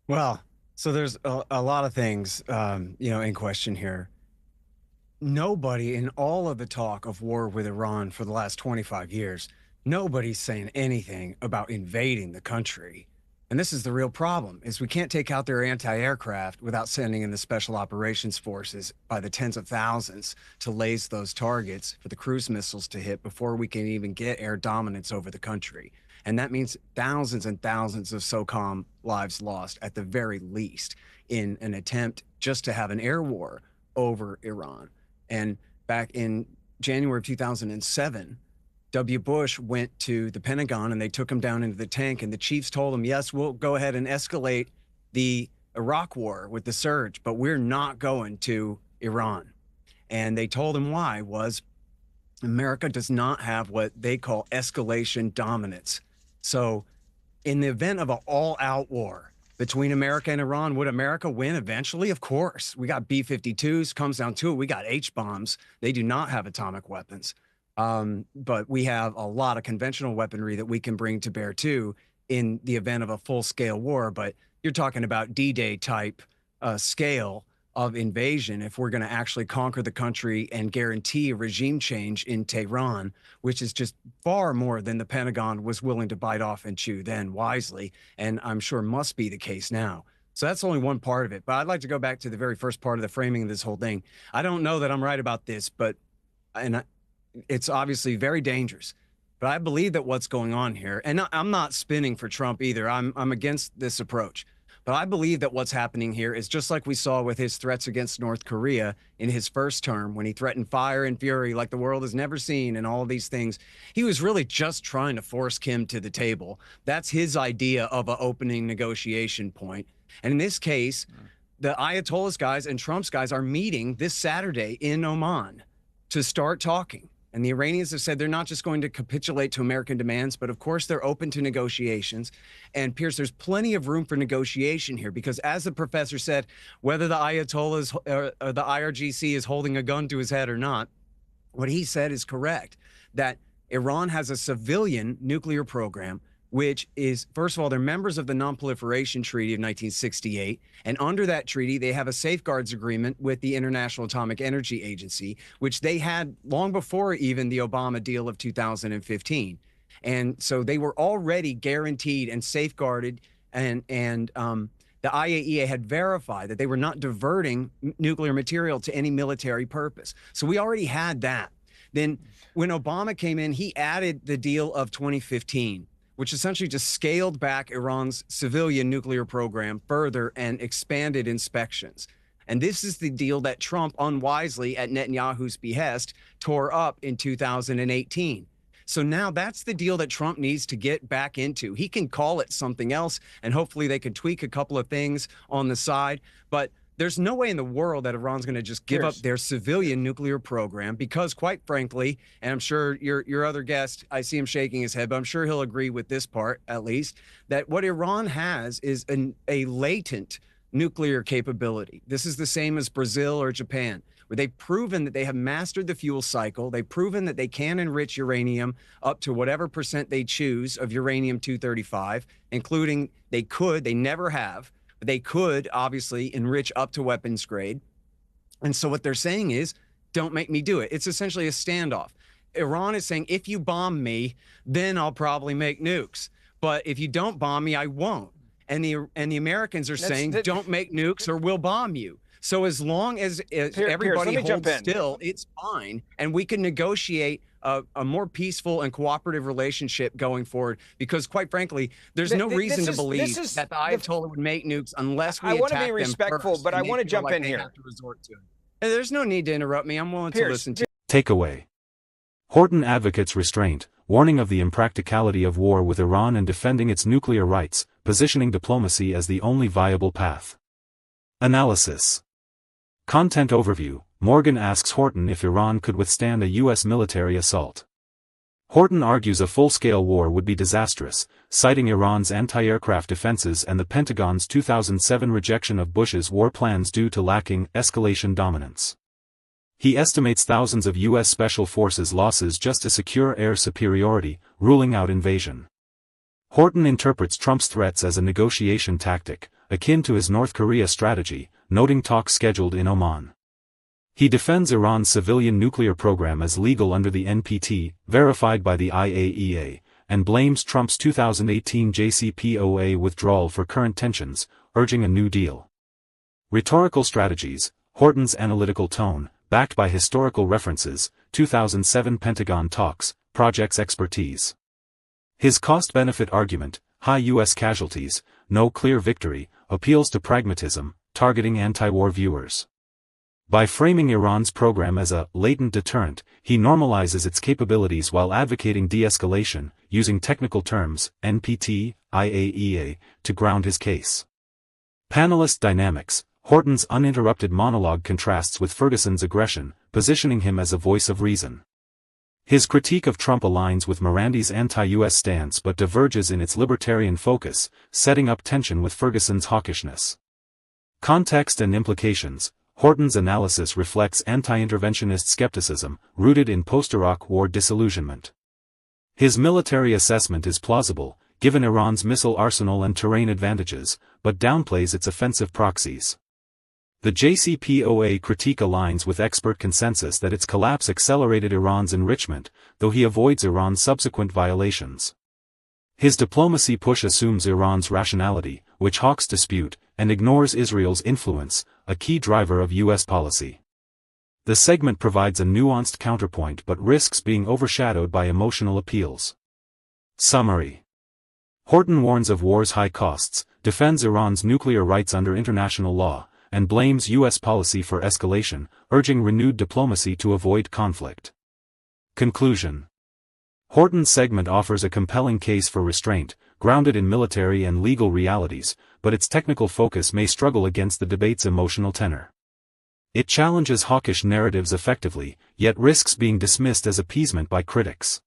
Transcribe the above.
Well, so there's a lot of things, in question here. Nobody in all of the talk of war with Iran for the last 25 years, nobody's saying anything about invading the country. And this is the real problem, is we can't take out their anti-aircraft without sending in the special operations forces by the tens of thousands to lace those targets for the cruise missiles to hit before we can even get air dominance over the country. And that means thousands and thousands of SOCOM lives lost at the very least in an attempt just to have an air war over Iran. And back in January of 2007, W. Bush went to the Pentagon and they took him down into the tank. And the chiefs told him, yes, we'll go ahead and escalate the Iraq war with the surge, but we're not going to Iran. And they told him why was America does not have what they call escalation dominance. So in the event of an all-out war between America and Iran, would America win eventually? Of course. We got B-52s, comes down to it. We got H-bombs. They do not have atomic weapons. But we have a lot of conventional weaponry that we can bring to bear too in the event of a full-scale war. But you're talking about D-Day type scale of invasion if we're going to actually conquer the country and guarantee a regime change in Tehran, which is just far more than the Pentagon was willing to bite off and chew then wisely, and I'm sure must be the case now. So that's only one part of it. But I'd like to go back to the very first part of the framing of this whole thing. I don't know that I'm right about this, but it's obviously very dangerous. But I believe that what's going on here, and I'm not spinning for Trump either. I'm against this approach. But I believe that what's happening here is just like we saw with his threats against North Korea in his first term, when he threatened fire and fury like the world has never seen and all of these things. He was really just trying to force Kim to the table. That's his idea of an opening negotiation point. And in this case, the Ayatollah's guys and Trump's guys are meeting this Saturday in Oman to start talking. And the Iranians have said they're not just going to capitulate to American demands, but of course they're open to negotiations. And Piers, there's plenty of room for negotiation here because, as the professor said, whether the Ayatollahs or the IRGC is holding a gun to his head or not, what he said is correct, that Iran has a civilian nuclear program, which is, first of all, they're members of the Non-Proliferation Treaty of 1968. And under that treaty, they have a safeguards agreement with the International Atomic Energy Agency, which they had long before even the Obama deal of 2015. And so they were already guaranteed and safeguarded, and the IAEA had verified that they were not diverting nuclear material to any military purpose. So we already had that. Then when Obama came in, he added the deal of 2015, which essentially just scaled back Iran's civilian nuclear program further and expanded inspections. And this is the deal that Trump unwisely, at Netanyahu's behest, tore up in 2018. So now that's the deal that Trump needs to get back into. He can call it something else, and hopefully they can tweak a couple of things on the side. But there's no way in the world that Iran's going to just give up their civilian nuclear program because, quite frankly, and I'm sure your other guest, I see him shaking his head, but I'm sure he'll agree with this part, at least, that what Iran has is a latent nuclear capability. This is the same as Brazil or Japan, where they've proven that they have mastered the fuel cycle. They've proven that they can enrich uranium up to whatever percent they choose of uranium-235, including they never have, but they could obviously enrich up to weapons grade. And so what they're saying is, don't make me do it. It's essentially a standoff. Iran is saying, if you bomb me, then I'll probably make nukes. But if you don't bomb me, I won't. And the Americans are saying, don't make nukes or we'll bomb you. So as long as everybody holds still, it's fine. And we can negotiate a more peaceful and cooperative relationship going forward. Because quite frankly, there's no reason to believe that the Ayatollah would make nukes unless we attack them. I want to be respectful, but I want to jump in here. And there's no need to interrupt me. I'm willing to listen to you. Takeaway. Horton advocates restraint, warning of the impracticality of war with Iran and defending its nuclear rights, positioning diplomacy as the only viable path. Analysis. Content overview. Morgan asks Horton if Iran could withstand a U.S. military assault. Horton argues a full-scale war would be disastrous, citing Iran's anti-aircraft defenses and the Pentagon's 2007 rejection of Bush's war plans due to lacking escalation dominance. He estimates thousands of U.S. Special Forces losses just to secure air superiority, ruling out invasion. Horton interprets Trump's threats as a negotiation tactic, akin to his North Korea strategy, noting talks scheduled in Oman. He defends Iran's civilian nuclear program as legal under the NPT, verified by the IAEA, and blames Trump's 2018 JCPOA withdrawal for current tensions, urging a new deal. Rhetorical strategies, Horton's analytical tone, backed by historical references, 2007 Pentagon talks, project's expertise. His cost-benefit argument, high U.S. casualties, no clear victory, appeals to pragmatism, targeting anti-war viewers. By framing Iran's program as a latent deterrent, he normalizes its capabilities while advocating de-escalation, using technical terms, NPT, IAEA, to ground his case. Panelist dynamics, Horton's uninterrupted monologue contrasts with Ferguson's aggression, positioning him as a voice of reason. His critique of Trump aligns with Morandi's anti-US stance but diverges in its libertarian focus, setting up tension with Ferguson's hawkishness. Context and implications, Horton's analysis reflects anti-interventionist skepticism, rooted in post-Iraq war disillusionment. His military assessment is plausible, given Iran's missile arsenal and terrain advantages, but downplays its offensive proxies. The JCPOA critique aligns with expert consensus that its collapse accelerated Iran's enrichment, though he avoids Iran's subsequent violations. His diplomacy push assumes Iran's rationality, which hawks dispute, and ignores Israel's influence, a key driver of U.S. policy. The segment provides a nuanced counterpoint but risks being overshadowed by emotional appeals. Summary. Horton warns of war's high costs, defends Iran's nuclear rights under international law, and blames U.S. policy for escalation, urging renewed diplomacy to avoid conflict. Conclusion. Horton's segment offers a compelling case for restraint, grounded in military and legal realities, but its technical focus may struggle against the debate's emotional tenor. It challenges hawkish narratives effectively, yet risks being dismissed as appeasement by critics.